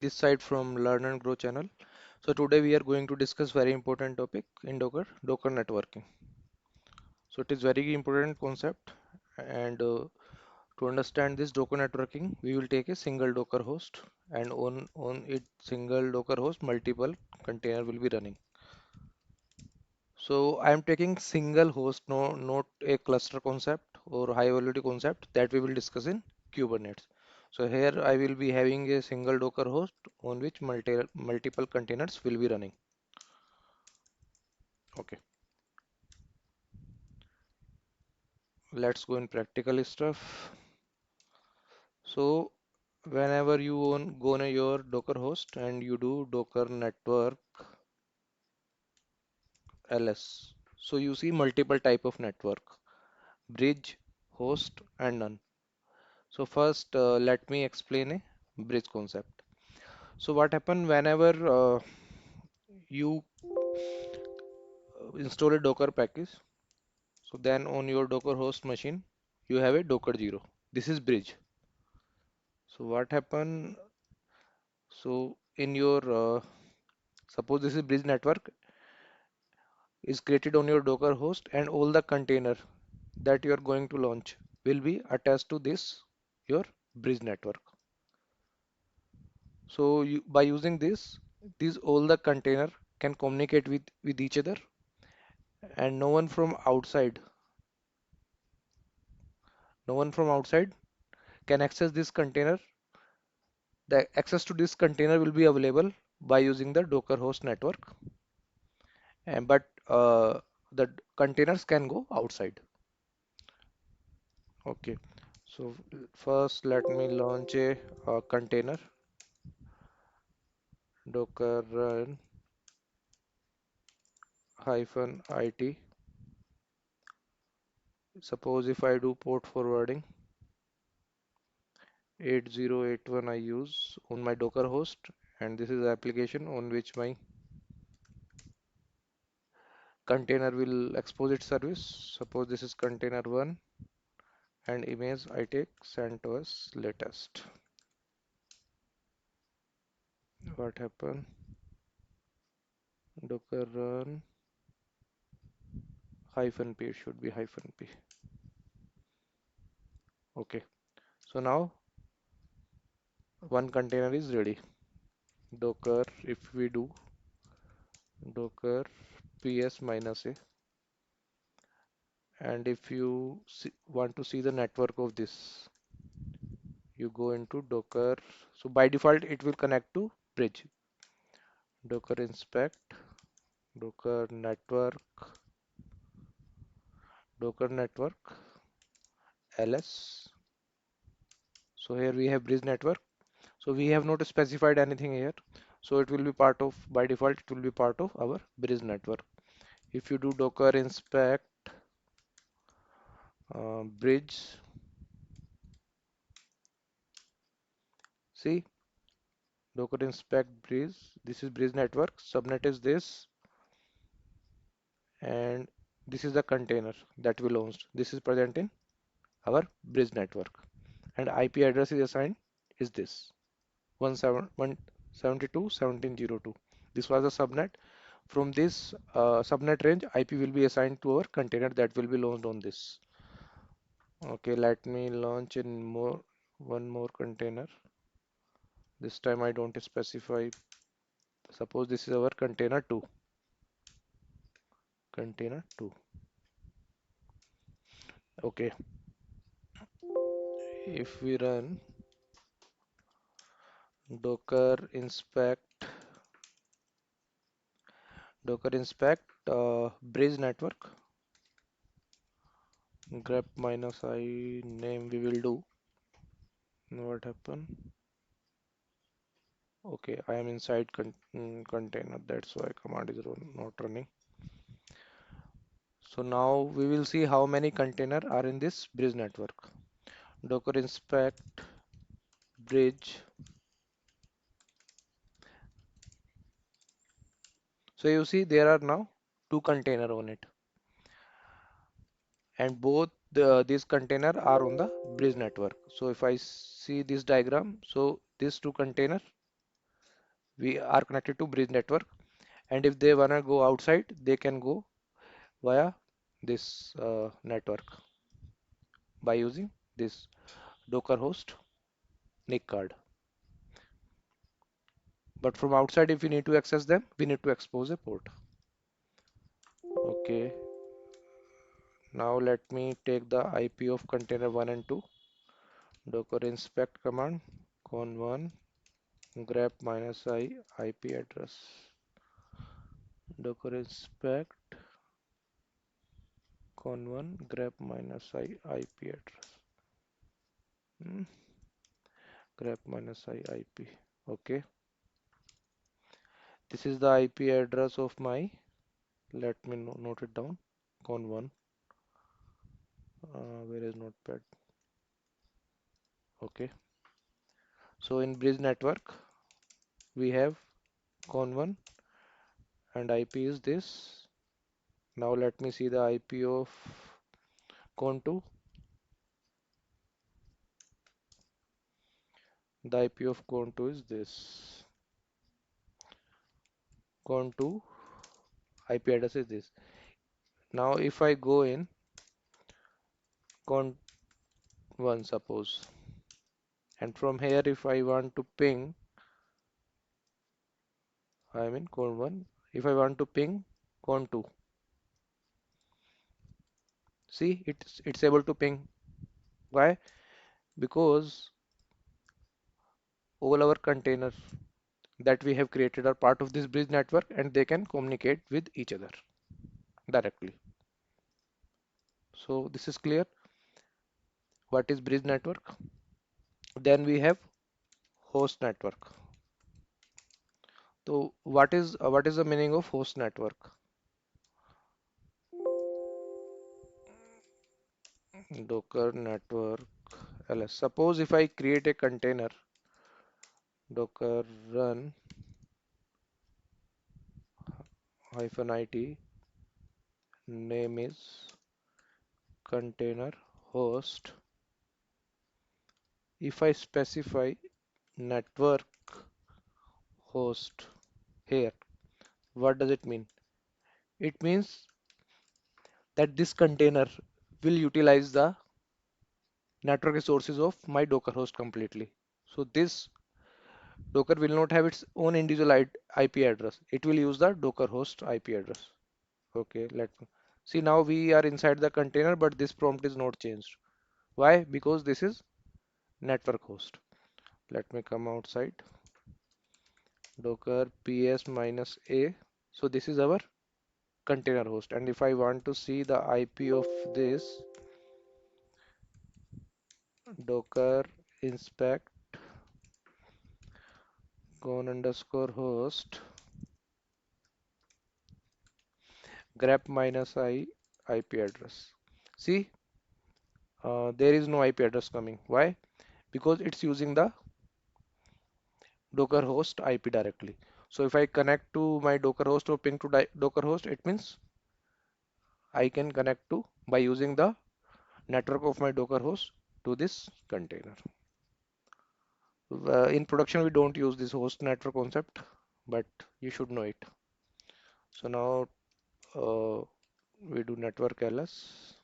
This side from Learn and Grow channel. So today we are going to discuss very important topic in Docker networking. So it is very important concept, and to understand this Docker networking, we will take a single Docker host, and on it single Docker host multiple container will be running. So I am taking single host, no, not a cluster concept or high availability concept that we will discuss in Kubernetes. So here I will be having a single Docker host on which multiple containers will be running. Okay, let's go in practical stuff. So whenever you go on your Docker host and you do Docker network ls, so you see multiple type of network, bridge, host, and none. So first, let me explain a bridge concept. So what happen whenever you install a Docker package, so then on your Docker host machine, you have a Docker 0. This is bridge. So what happen? So in your suppose this is bridge network is created on your Docker host, and all the container that you are going to launch will be attached to this your bridge network. So by using this, these all the container can communicate with each other, and no one from outside can access this container. The access to this container will be available by using the Docker host network, and but the containers can go outside. Okay, so first let me launch a container docker run hyphen it. Suppose if I do port forwarding 8081 I use on my Docker host, and this is the application on which my container will expose its service. Suppose this is container 1 and image I take CentOS latest. What happened? Docker run hyphen p, it should be hyphen p. Okay, so now one container is ready. Docker, if we do Docker ps minus a, and if you want to see the network of this, you go into Docker. So by default, it will connect to bridge. Docker inspect, Docker network, ls. So here we have bridge network. So we have not specified anything here. So it will be part of, by default, it will be part of our bridge network. If you do Docker inspect bridge, see Docker inspect bridge. This is bridge network. Subnet is this, and this is the container that we launched. This is present in our bridge network, and IP address is assigned is this 172.172.17.02. This was the subnet. From this subnet range, IP will be assigned to our container that will be launched on this. Okay, let me launch in one more container. This time I don't specify. Suppose this is our container 2. Container 2. Okay, if we run docker inspect bridge network grep minus I name we will do. What happened? Okay, I am inside container, that's why command is not running. So now we will see how many container are in this bridge network. Docker inspect bridge. So you see there are now two container on it, and both these container are on the bridge network. So if I see this diagram, so these two container we are connected to bridge network, and if they wanna go outside, they can go via this network by using this Docker host NIC card. But from outside, if we need to access them, we need to expose a port. Okay, now let me take the IP of container 1 and 2. Docker inspect command, con1, grep -i IP address. Docker inspect con1, grep -i IP address. Hmm, grep -i IP. Okay, this is the IP address of my, let me note it down, con1. Where is notepad? Okay, so in bridge network, we have con1 and IP is this. Now let me see the IP of con2. The IP of con2 is this. Con2 IP address is this. Now if I go in con1 suppose, and from here if I want to ping, I am in con1. If I want to ping con2, see it's able to ping. Why? Because all our containers that we have created are part of this bridge network and they can communicate with each other directly. So this is clear what is bridge network. Then we have host network. So what is the meaning of host network? Docker network ls. Suppose if I create a container, docker run -it, name is container host. If I specify network host here, what does it mean? It means that this container will utilize the network resources of my Docker host completely. So this Docker will not have its own individual IP address. It will use the Docker host IP address. Okay, let me see, now we are inside the container, but this prompt is not changed. Why? Because this is network host. Let me come outside. Docker ps -a. So this is our container host. And if I want to see the IP of this, docker inspect con_host grep -i IP address. See, there is no IP address coming. Why? Because it's using the Docker host IP directly. So if I connect to my Docker host or ping to Docker host, it means I can connect to by using the network of my Docker host to this container. In production, we don't use this host network concept, but you should know it. So now we do network ls.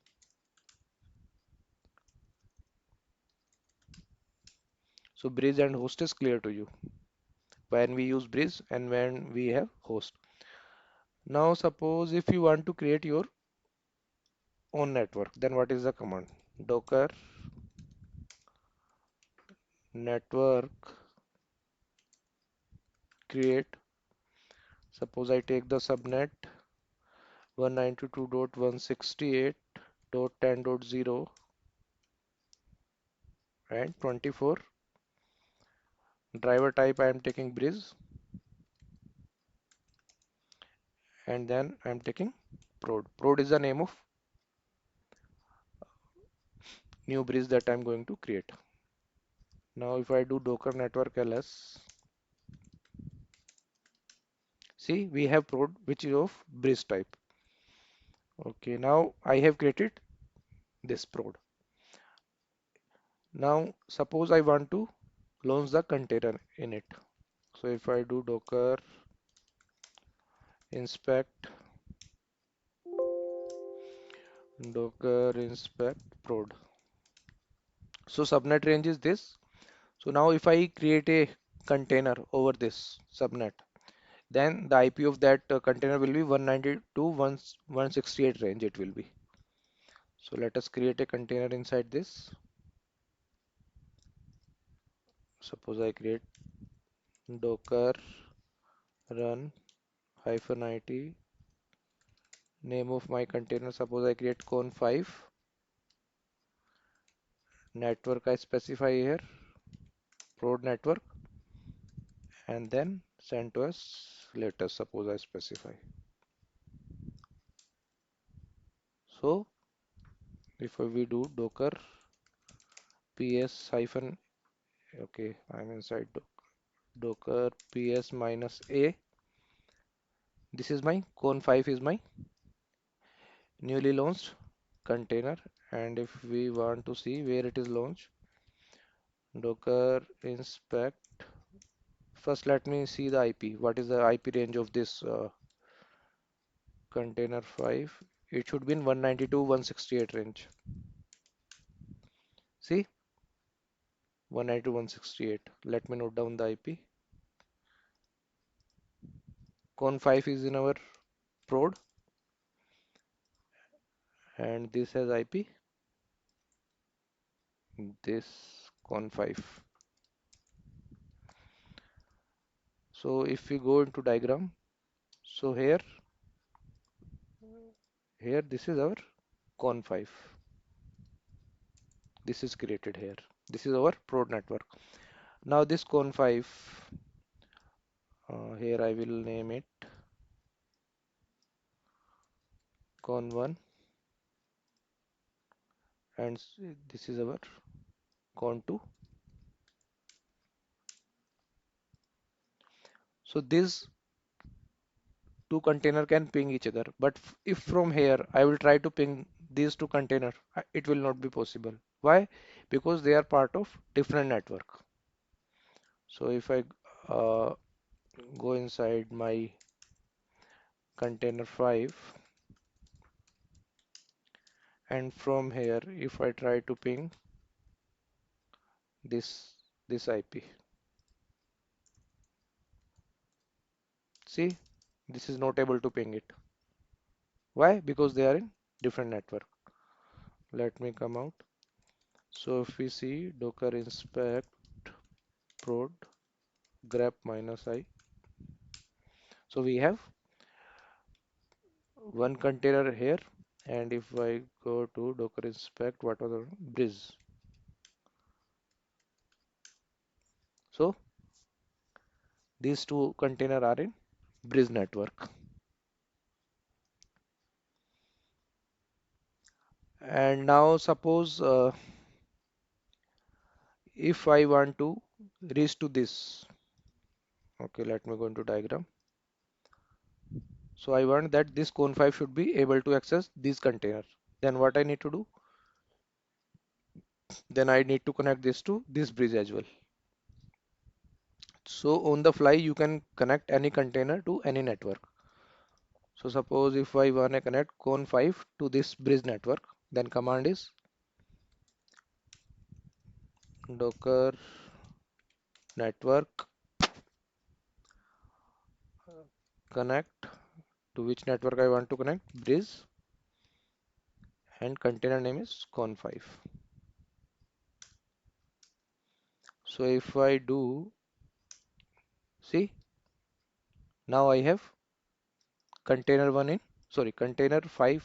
So bridge and host is clear to you when we use bridge and when we have host. Now suppose if you want to create your own network, then what is the command? Docker network create. Suppose I take the subnet 192.168.10.0 and 24. Driver type I am taking bridge, and then I am taking prod. Prod is the name of new bridge that I am going to create. Now if I do docker network ls, see we have prod which is of bridge type. Okay, now I have created this prod. Now suppose I want to launch the container in it. So if I do docker inspect prod. So subnet range is this. So now if I create a container over this subnet, then the IP of that container will be 192.168 range it will be. So let us create a container inside this. Suppose I create docker run hyphen it, name of my container, suppose I create con5, network I specify here, prod network, and then send to us, let us suppose I specify. So if we do docker ps hyphen, okay, I'm inside docker ps minus a, this is my con5 is my newly launched container, and if we want to see where it is launched, docker inspect, first let me see the IP, what is the IP range of this container 5, it should be in 192.168 range. See, 192.168. Let me note down the IP. Con5 is in our prod, and this has IP, this con5. So if we go into diagram, so here this is our con5. This is created here. This is our prod network. Now this con5, here I will name it con1, and this is our con2. So this two container can ping each other, but if from here I will try to ping these two container, it will not be possible. Why? Because they are part of different network. So if I uh, go inside my container 5, and from here if I try to ping this IP, see, this is not able to ping it. Why? Because they are in different network. Let me come out. So if we see docker inspect prod grep minus I, so we have one container here, and if I go to docker inspect what are the bridge, so these two container are in bridge network. And now suppose if I want to reach to this, okay, let me go into diagram. So I want that this con5 should be able to access this container. Then what I need to do, then I need to connect this to this bridge as well. So on the fly you can connect any container to any network. So suppose if I want to connect con5 to this bridge network, then command is docker network connect to which network I want to connect, bridge, and container name is con5. So if I do, see, now I have container 1 in, sorry, container 5.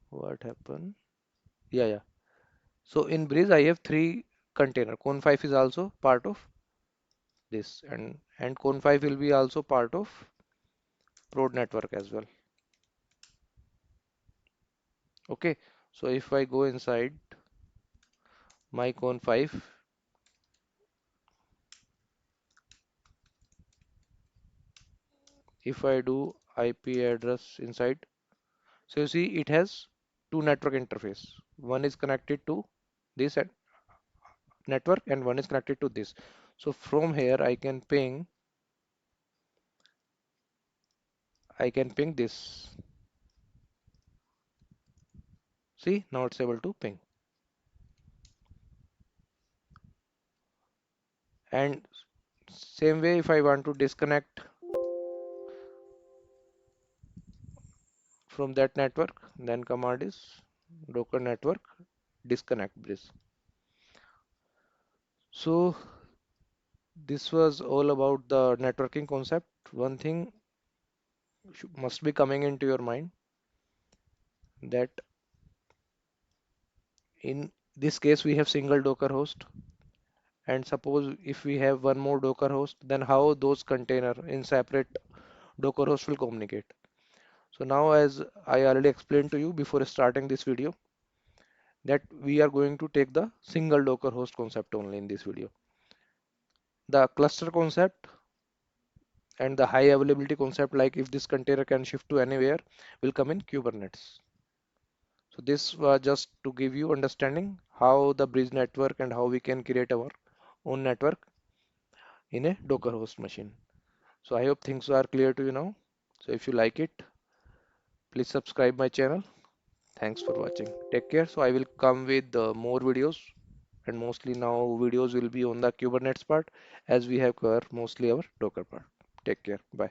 What happened? Yeah. So in bridge I have three container. Con5 is also part of this, and con5 will be also part of prod network as well. Okay, so if I go inside my con5, if I do IP address inside, so you see it has two network interface. One is connected to this network and one is connected to this. So from here I can ping this. See, now it's able to ping. And same way, if I want to disconnect from that network, then command is docker network disconnect bridge. So this was all about the networking concept. One thing must be coming into your mind that in this case we have single docker host, and suppose if we have one more docker host, then how those container in separate docker host will communicate. So now, as I already explained to you before starting this video, that we are going to take the single docker host concept only in this video. The cluster concept and the high availability concept, like if this container can shift to anywhere, will come in Kubernetes. So this was just to give you understanding how the bridge network and how we can create our own network in a Docker host machine. So I hope things are clear to you now. So if you like it, please subscribe my channel. Thanks for watching. Take care. So I will come with more videos, and mostly now videos will be on the Kubernetes part, as we have covered mostly our Docker part. Take care. Bye.